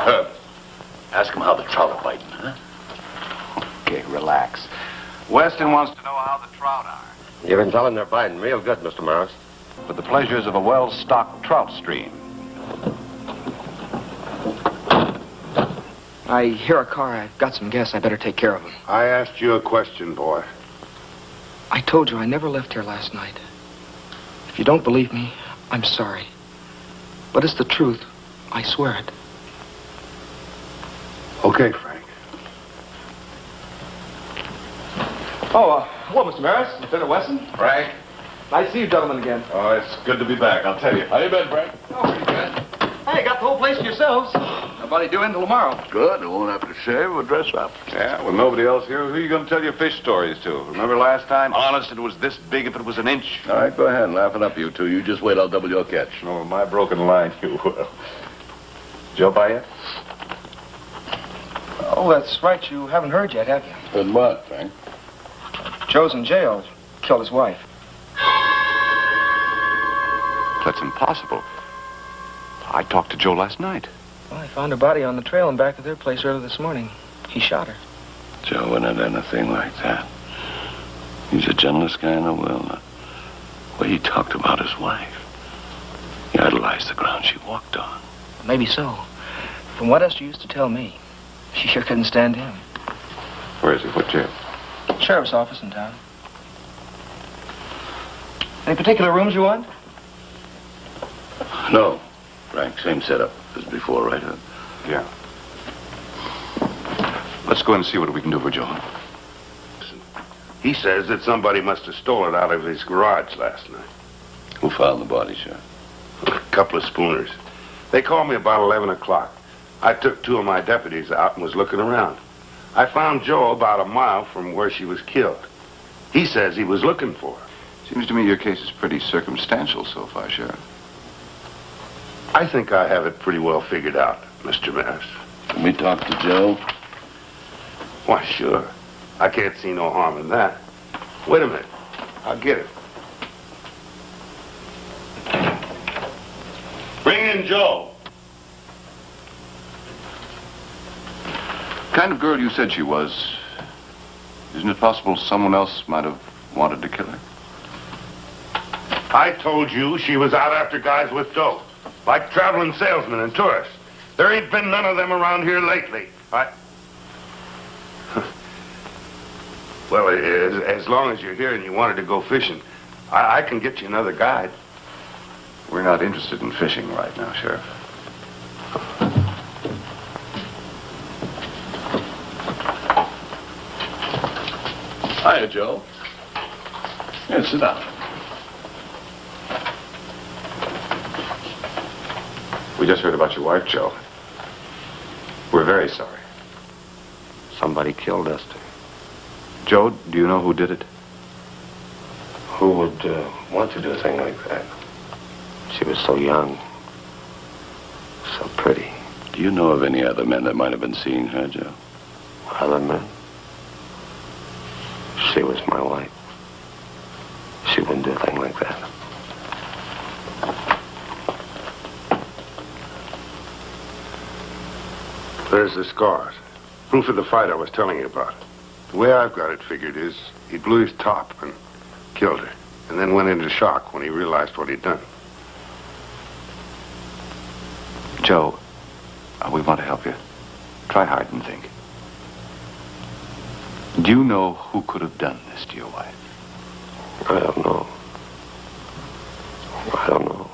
Herb, ask him how the trout are biting, huh? Okay, relax. Weston wants to know how the trout are. You can tell him they're biting real good, Mr. Morris. With the pleasures of a well-stocked trout stream. I hear a car. I've got some guests. I better take care of them. I asked you a question, boy. I told you I never left here last night. If you don't believe me, I'm sorry. But it's the truth. I swear it. Okay, Frank. Oh, hello, Mr. Maris. Lieutenant Weston. Frank? Nice to see you gentlemen again. Oh, it's good to be back, I'll tell you. How you been, Frank? Oh, pretty good. Hey, got the whole place to yourselves. Nobody due in till tomorrow. Good. We won't have to shave or dress up. Yeah, with nobody else here, who are you going to tell your fish stories to? Remember last time? Honest, it was this big if it was an inch. All right, go ahead and laugh it up, you two. You just wait, I'll double your catch. No, my broken line, you will. Joe by yet? Oh, that's right. You haven't heard yet, have you? Good what, Frank? Joe's in jail. Killed his wife. That's impossible. I talked to Joe last night. Well, I found her body on the trail in back of their place early this morning. He shot her. Joe wouldn't have anything like that. He's the gentlest guy in the world. The way he talked about his wife. He idolized the ground she walked on. Maybe so. From what Esther used to tell me, she sure couldn't stand him. Where is he? What jail? Sheriff's office in town. Any particular rooms you want? No, Frank, same setup as before, right? Yeah. Let's go in and see what we can do for Joe. He says that somebody must have stolen it out of his garage last night. Who found the body, Sheriff? A couple of spooners. They called me about 11 o'clock. I took two of my deputies out and was looking around. I found Joe about a mile from where she was killed. He says he was looking for her. Seems to me your case is pretty circumstantial so far, Sheriff. I think I have it pretty well figured out, Mr. Maris. Can we talk to Joe? Why, sure. I can't see no harm in that. Wait a minute. I'll get it. Bring in Joe. Kind of girl you said she was. Isn't it possible someone else might have wanted to kill her? I told you she was out after guys with dope. Like traveling salesmen and tourists. There ain't been none of them around here lately. Well, as long as you're here and you wanted to go fishing, I can get you another guide. We're not interested in fishing right now, Sheriff. Hiya, Joe. Here, sit down. We just heard about your wife, Joe. We're very sorry. Somebody killed Esther. Joe, do you know who did it? Who would want to do a thing like that? She was so young. So pretty. Do you know of any other men that might have been seeing her, Joe? Other men? She was my wife. She wouldn't do a thing like that. There's the scars. Proof of the fight I was telling you about. The way I've got it figured is he blew his top and killed her. And then went into shock when he realized what he'd done. Joe, we want to help you. Try hard and think. Do you know who could have done this to your wife? I don't know. I don't know.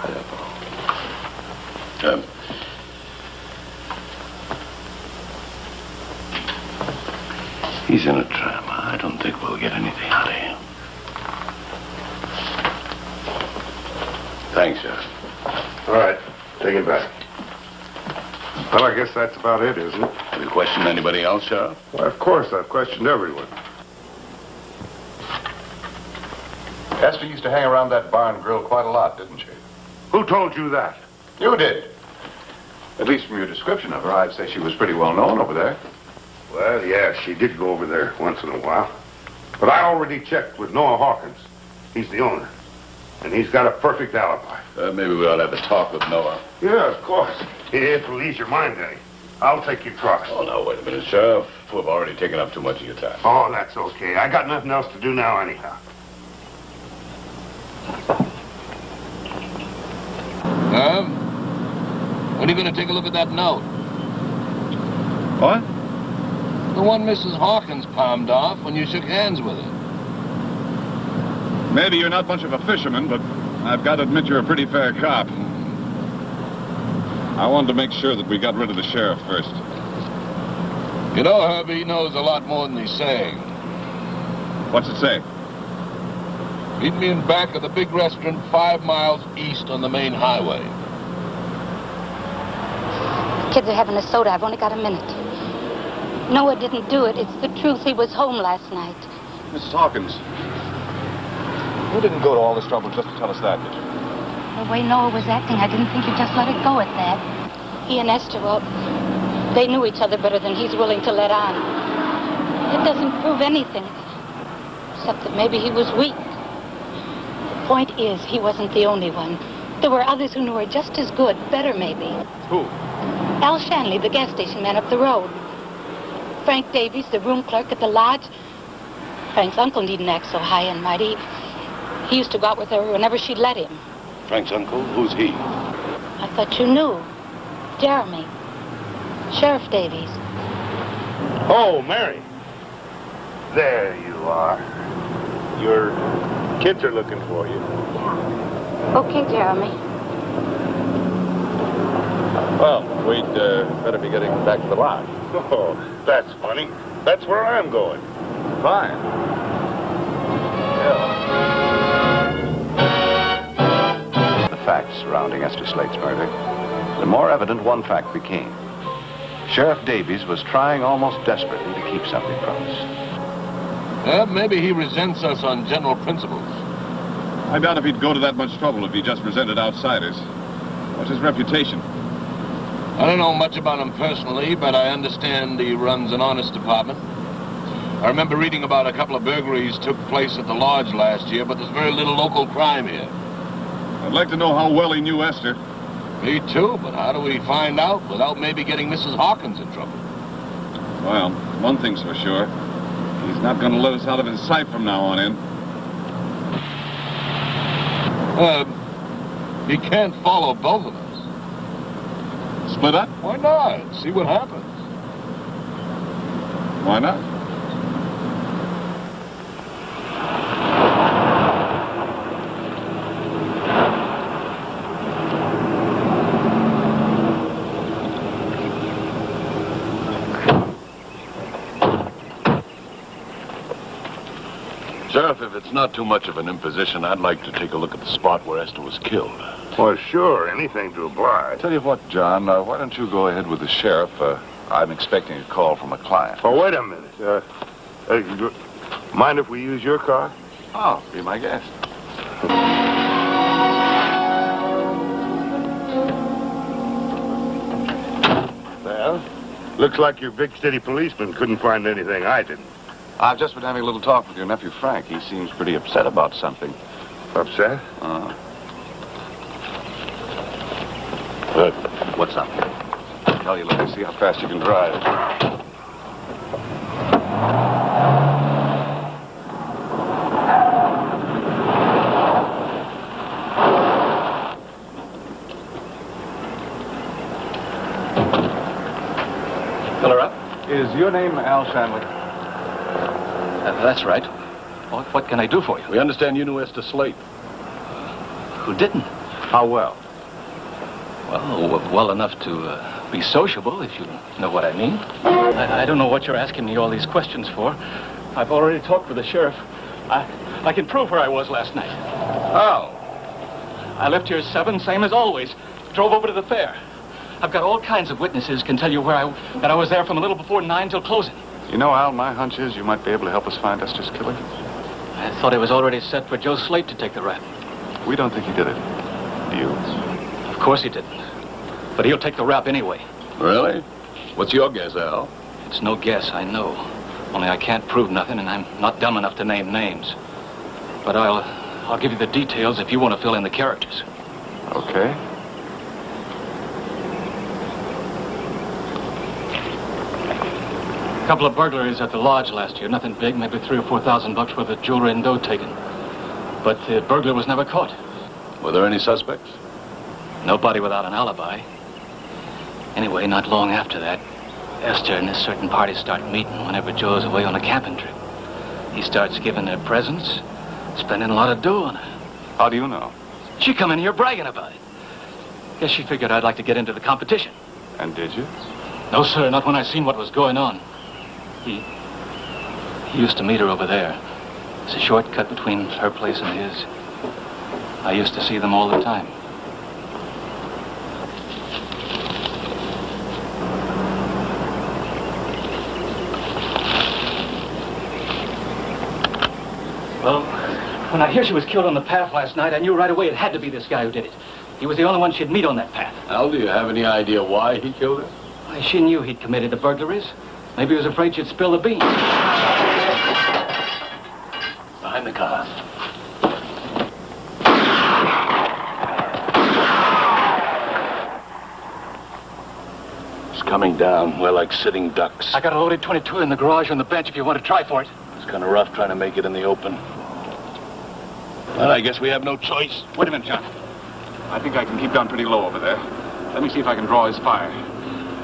I don't know. He's in a trap. I don't think we'll get anything out of him. Thanks, Sheriff. All right, take him back. Well, I guess that's about it, isn't it? Have you questioned anybody else, Sheriff? Well, of course, I've questioned everyone. Esther used to hang around that bar and grill quite a lot, didn't she? Who told you that? You did. At least from your description of her, I'd say she was pretty well known over there. Well, yeah, she did go over there once in a while. But I already checked with Noah Hawkins. He's the owner. And he's got a perfect alibi. Maybe we ought to have a talk with Noah. Yeah, of course. If it'll ease your mind, Eddie, I'll take your truck. Oh, no, wait a minute, Sheriff. We've already taken up too much of your time. Oh, that's okay. I got nothing else to do now anyhow. When are you going to take a look at that note? What? The one Mrs. Hawkins palmed off when you shook hands with her. Maybe you're not much of a fisherman, but I've got to admit you're a pretty fair cop. I wanted to make sure that we got rid of the sheriff first. You know, Herbie knows a lot more than he's saying. What's it say? Meet me in back of the big restaurant 5 miles east on the main highway. Kids are having a soda. I've only got a minute. Noah didn't do it. It's the truth. He was home last night. Mrs. Hawkins, you didn't go to all this trouble just to tell us that, did you? The way Noah was acting, I didn't think you'd just let it go at that. He and Esther, well, they knew each other better than he's willing to let on. It doesn't prove anything, except that maybe he was weak. The point is, he wasn't the only one. There were others who knew her just as good, better maybe. Who? Al Shanley, the gas station man up the road. Frank Davies, the room clerk at the lodge. Frank's uncle needn't act so high and mighty. He used to go out with her whenever she'd let him. Frank's uncle? Who's he? I thought you knew. Jeremy. Sheriff Davies. Oh, Mary. There you are. Your kids are looking for you. Okay, Jeremy. Well, we'd better be getting back to the lodge. Oh, that's funny. That's where I'm going. Fine. The facts surrounding Esther Slade's murder, the more evident one fact became. Sheriff Davies was trying almost desperately to keep something from us. Maybe he resents us on general principles. I doubt if he'd go to that much trouble if he just resented outsiders. What's his reputation? I don't know much about him personally, but I understand he runs an honest department. I remember reading about a couple of burglaries took place at the lodge last year, but there's very little local crime here. I'd like to know how well he knew Esther. Me too, but how do we find out without maybe getting Mrs. Hawkins in trouble? Well, one thing's for sure. He's not going to let us out of his sight from now on in. He can't follow both of us. Split up? Why not? See what happens. Why not? Sheriff, if it's not too much of an imposition, I'd like to take a look at the spot where Esther was killed. Well, sure, anything to oblige. Tell you what, John, why don't you go ahead with the sheriff? I'm expecting a call from a client. Oh, wait a minute. Mind if we use your car? Oh, be my guest. Well, looks like your big city policeman couldn't find anything I didn't. I've just been having a little talk with your nephew, Frank. He seems pretty upset about something. Upset? Good. What's up? I'll tell you, let me see how fast you can drive. Fill her up. Is your name Al Shanley? That's right. What can I do for you? We understand you knew Esther Slade. Who didn't? How well? Well enough to be sociable, if you know what I mean. I don't know what you're asking me all these questions for. I've already talked with the sheriff. I can prove where I was last night. How? I left here at 7, same as always. Drove over to the fair. I've got all kinds of witnesses can tell you that I was there from a little before 9 till closing. You know, Al, my hunch is you might be able to help us find Esther's killer. I thought it was already set for Joe Slade to take the rap. We don't think he did it. Do you? Of course he didn't. But he'll take the rap anyway. Really? What's your guess, Al? It's no guess, I know. Only I can't prove nothing, and I'm not dumb enough to name names. But I'll give you the details if you want to fill in the characters. Okay. A couple of burglaries at the lodge last year. Nothing big, maybe $3,000 or $4,000 worth of jewelry and dough taken. But the burglar was never caught. Were there any suspects? Nobody without an alibi. Anyway, not long after that, Esther and this certain party start meeting whenever Joe's away on a camping trip. He starts giving her presents, spending a lot of dough on her. How do you know? She come in here bragging about it. Guess she figured I'd like to get into the competition. And did you? No, sir, not when I seen what was going on. He used to meet her over there. It's a shortcut between her place and his. I used to see them all the time. Well, when I hear she was killed on the path last night, I knew right away it had to be this guy who did it. He was the only one she'd meet on that path. Al, do you have any idea why he killed her? Why, she knew he'd committed the burglaries. Maybe he was afraid she'd spill the beans. Behind the car. It's coming down. We're like sitting ducks. I got a loaded .22 in the garage on the bench if you want to try for it. It's kind of rough trying to make it in the open. Well, I guess we have no choice. Wait a minute, John. I think I can keep down pretty low over there. Let me see if I can draw his fire.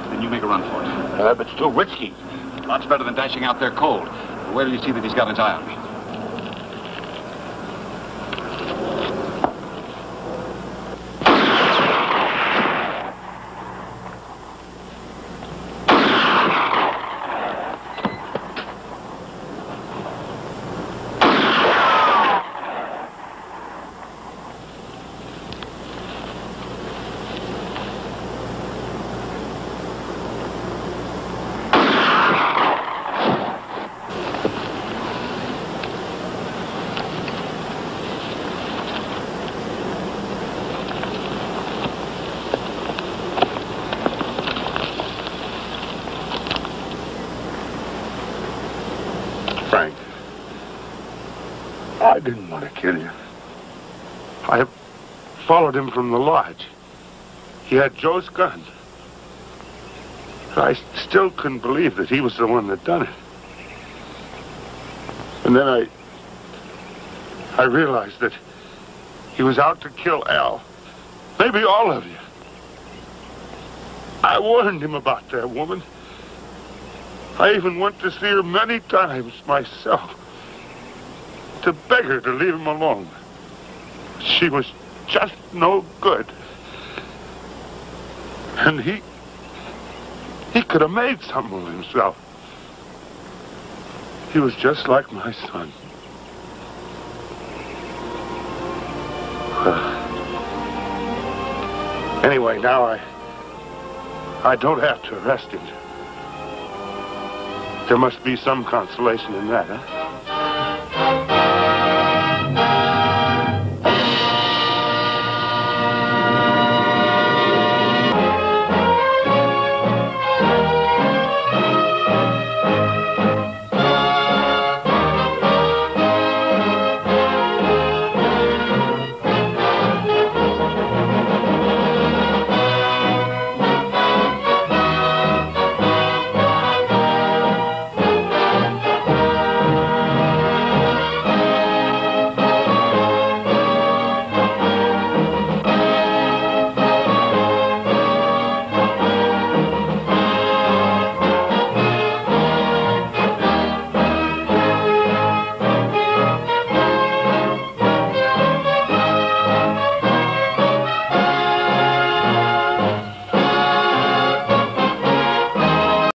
Then you make a run for it. But it's too risky. Lots better than dashing out there cold. Wait till you see that he's got his eye on me. Frank, I didn't want to kill you. I followed him from the lodge. He had Joe's gun. I still couldn't believe that he was the one that done it. And then I realized that he was out to kill Al. Maybe all of you. I warned him about that woman. I even went to see her many times myself to beg her to leave him alone. She was just no good. And he could have made something of himself. He was just like my son. Anyway, now I don't have to arrest him. There must be some consolation in that, huh?